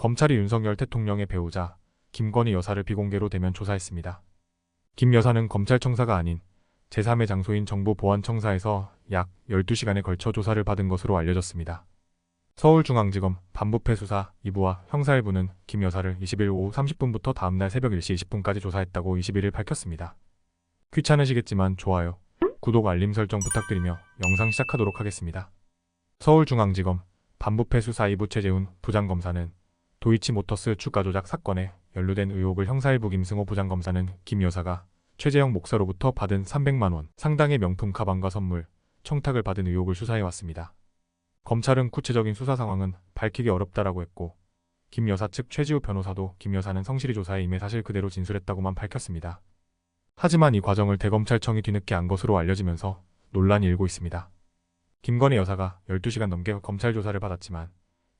검찰이 윤석열 대통령의 배우자 김건희 여사를 비공개로 대면 조사했습니다. 김 여사는 검찰청사가 아닌 제3의 장소인 정부보안청사에서 약 12시간에 걸쳐 조사를 받은 것으로 알려졌습니다. 서울중앙지검 반부패 수사 2부와 형사 1부는 김 여사를 20일 오후 30분부터 다음날 새벽 1시 20분까지 조사했다고 21일 밝혔습니다. 귀찮으시겠지만 좋아요, 구독, 알림 설정 부탁드리며 영상 시작하도록 하겠습니다. 서울중앙지검 반부패 수사 2부 최재훈 부장검사는 도이치모터스 주가 조작 사건에 연루된 의혹을 형사 1부 김승호 부장검사는 김 여사가 최재형 목사로부터 받은 300만 원 상당의 명품 가방과 선물, 청탁을 받은 의혹을 수사해왔습니다. 검찰은 구체적인 수사 상황은 밝히기 어렵다라고 했고, 김 여사 측 최지우 변호사도 김 여사는 성실히 조사에 임해 사실 그대로 진술했다고만 밝혔습니다. 하지만 이 과정을 대검찰청이 뒤늦게 안 것으로 알려지면서 논란이 일고 있습니다. 김건희 여사가 12시간 넘게 검찰 조사를 받았지만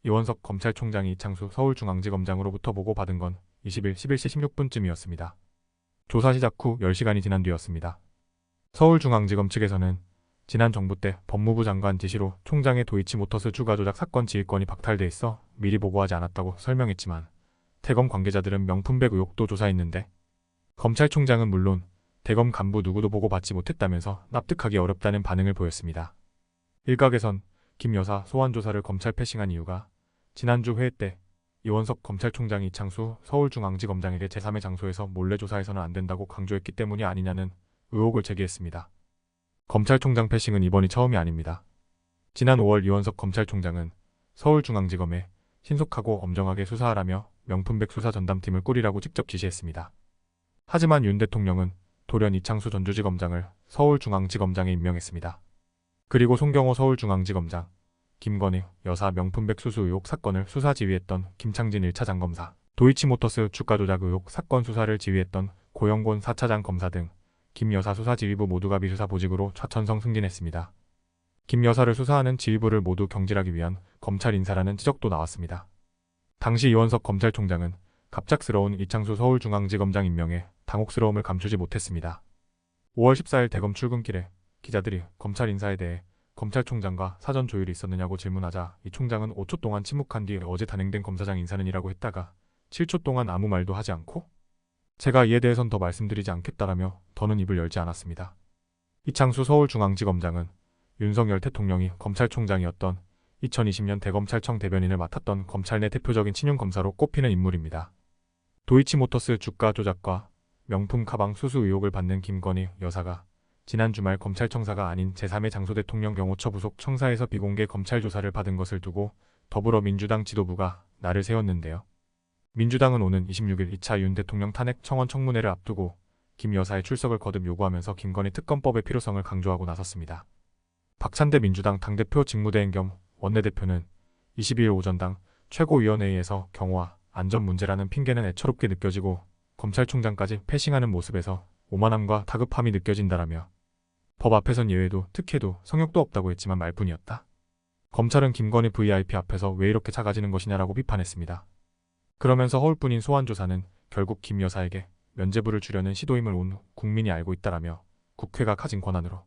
이원석 검찰총장이 이창수 서울중앙지검장으로부터 보고받은 건 20일 11시 16분쯤이었습니다. 조사 시작 후 10시간이 지난 뒤였습니다. 서울중앙지검 측에서는 지난 정부 때 법무부 장관 지시로 총장의 도이치모터스 주가 조작 사건 지휘권이 박탈돼 있어 미리 보고하지 않았다고 설명했지만, 대검 관계자들은 명품백 의혹도 조사했는데 검찰총장은 물론 대검 간부 누구도 보고받지 못했다면서 납득하기 어렵다는 반응을 보였습니다. 일각에선 김 여사 소환 조사를 검찰 패싱한 이유가 지난주 회의 때 이원석 검찰총장이 이창수 서울중앙지검장에게 제3의 장소에서 몰래 조사해서는 안 된다고 강조했기 때문이 아니냐는 의혹을 제기했습니다. 검찰총장 패싱은 이번이 처음이 아닙니다. 지난 5월 이원석 검찰총장은 서울중앙지검에 신속하고 엄정하게 수사하라며 명품백 수사 전담팀을 꾸리라고 직접 지시했습니다. 하지만 윤 대통령은 돌연 이창수 전주지검장을 서울중앙지검장에 임명했습니다. 그리고 송경호 서울중앙지검장, 김건희 여사 명품백 수수 의혹 사건을 수사 지휘했던 김창진 1차장 검사, 도이치모터스 주가 조작 의혹 사건 수사를 지휘했던 고영곤 4차장 검사 등 김 여사 수사지휘부 모두가 비수사 보직으로 차천성 승진했습니다. 김 여사를 수사하는 지휘부를 모두 경질하기 위한 검찰 인사라는 지적도 나왔습니다. 당시 이원석 검찰총장은 갑작스러운 이창수 서울중앙지검장 임명에 당혹스러움을 감추지 못했습니다. 5월 14일 대검 출근길에 기자들이 검찰 인사에 대해 검찰총장과 사전 조율이 있었느냐고 질문하자 이 총장은 5초 동안 침묵한 뒤 어제 단행된 검사장 인사는 이라고 했다가 7초 동안 아무 말도 하지 않고 제가 이에 대해선 더 말씀드리지 않겠다라며 더는 입을 열지 않았습니다. 이창수 서울중앙지검장은 윤석열 대통령이 검찰총장이었던 2020년 대검찰청 대변인을 맡았던 검찰 내 대표적인 친윤검사로 꼽히는 인물입니다. 도이치모터스 주가 조작과 명품 가방 수수 의혹을 받는 김건희 여사가 지난 주말 검찰청사가 아닌 제3의 장소 대통령 경호처 부속 청사에서 비공개 검찰 조사를 받은 것을 두고 더불어민주당 지도부가 날을 세웠는데요. 민주당은 오는 26일 2차 윤 대통령 탄핵 청원 청문회를 앞두고 김 여사의 출석을 거듭 요구하면서 김건희 특검법의 필요성을 강조하고 나섰습니다. 박찬대 민주당 당대표 직무대행 겸 원내대표는 22일 오전 당 최고위원회의에서 경호와 안전 문제라는 핑계는 애처롭게 느껴지고 검찰총장까지 패싱하는 모습에서 오만함과 다급함이 느껴진다라며 법 앞에선 예외도 특혜도 성역도 없다고 했지만 말뿐이었다. 검찰은 김건희 VIP 앞에서 왜 이렇게 작아지는 것이냐라고 비판했습니다. 그러면서 허울뿐인 소환조사는 결국 김 여사에게 면죄부를 주려는 시도임을 온 국민이 알고 있다라며 국회가 가진 권한으로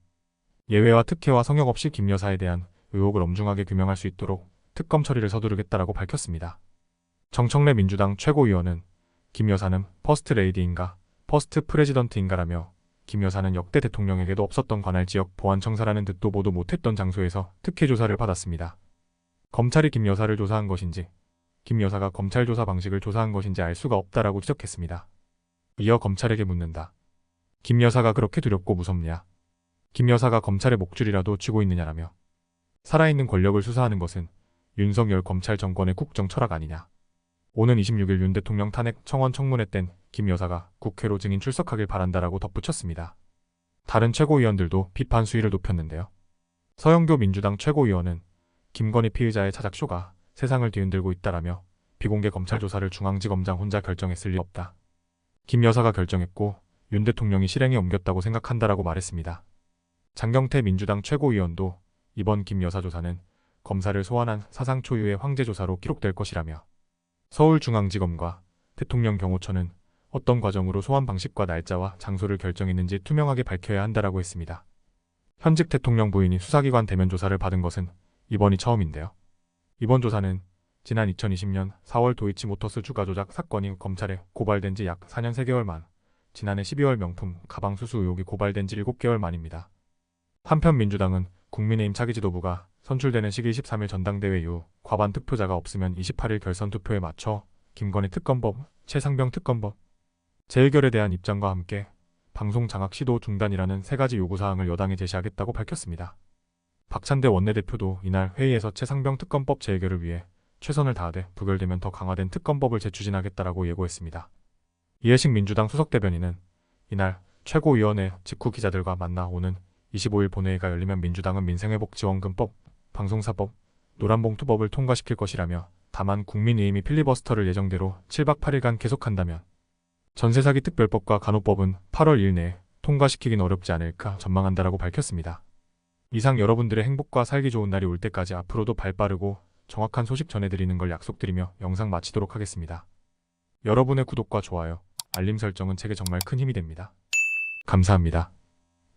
예외와 특혜와 성역 없이 김 여사에 대한 의혹을 엄중하게 규명할 수 있도록 특검 처리를 서두르겠다라고 밝혔습니다. 정청래 민주당 최고위원은 김 여사는 퍼스트 레이디인가 퍼스트 프레지던트인가라며 김 여사는 역대 대통령에게도 없었던 관할 지역 보안청사라는 듯도 보도 못했던 장소에서 특혜 조사를 받았습니다. 검찰이 김 여사를 조사한 것인지 김 여사가 검찰 조사 방식을 조사한 것인지 알 수가 없다라고 지적했습니다. 이어 검찰에게 묻는다. 김 여사가 그렇게 두렵고 무섭냐? 김 여사가 검찰의 목줄이라도 쥐고 있느냐라며 살아있는 권력을 수사하는 것은 윤석열 검찰 정권의 국정 철학 아니냐? 오는 26일 윤 대통령 탄핵 청원 청문회 땐 김 여사가 국회로 증인 출석하길 바란다라고 덧붙였습니다. 다른 최고위원들도 비판 수위를 높였는데요. 서영교 민주당 최고위원은 김건희 피의자의 자작쇼가 세상을 뒤흔들고 있다라며 비공개 검찰 조사를 중앙지검장 혼자 결정했을 리 없다. 김 여사가 결정했고 윤 대통령이 실행에 옮겼다고 생각한다라고 말했습니다. 장경태 민주당 최고위원도 이번 김 여사 조사는 검사를 소환한 사상 초유의 황제 조사로 기록될 것이라며 서울중앙지검과 대통령 경호처는 어떤 과정으로 소환 방식과 날짜와 장소를 결정했는지 투명하게 밝혀야 한다라고 했습니다. 현직 대통령 부인이 수사기관 대면 조사를 받은 것은 이번이 처음인데요. 이번 조사는 지난 2020년 4월 도이치모터스 주가 조작 사건이 검찰에 고발된 지 약 4년 3개월 만, 지난해 12월 명품 가방 수수 의혹이 고발된 지 7개월 만입니다. 한편 민주당은 국민의힘 차기 지도부가 선출되는 시기 23일 전당대회 이후 과반 득표자가 없으면 28일 결선 투표에 맞춰 김건희 특검법, 최상병 특검법 재의결에 대한 입장과 함께 방송 장악 시도 중단이라는 3가지 요구사항을 여당에 제시하겠다고 밝혔습니다. 박찬대 원내대표도 이날 회의에서 최상병 특검법 재의결을 위해 최선을 다하되 부결되면 더 강화된 특검법을 재추진하겠다라고 예고했습니다. 이해식 민주당 수석대변인은 이날 최고위원회 직후 기자들과 만나 오는 25일 본회의가 열리면 민주당은 민생회복지원금법, 방송사법, 노란봉투법을 통과시킬 것이라며 다만 국민의힘이 필리버스터를 예정대로 7박 8일간 계속한다면 전세사기 특별법과 간호법은 8월 2일 내에 통과시키긴 어렵지 않을까 전망한다라고 밝혔습니다. 이상 여러분들의 행복과 살기 좋은 날이 올 때까지 앞으로도 발빠르고 정확한 소식 전해드리는 걸 약속드리며 영상 마치도록 하겠습니다. 여러분의 구독과 좋아요, 알림 설정은 제게 정말 큰 힘이 됩니다. 감사합니다.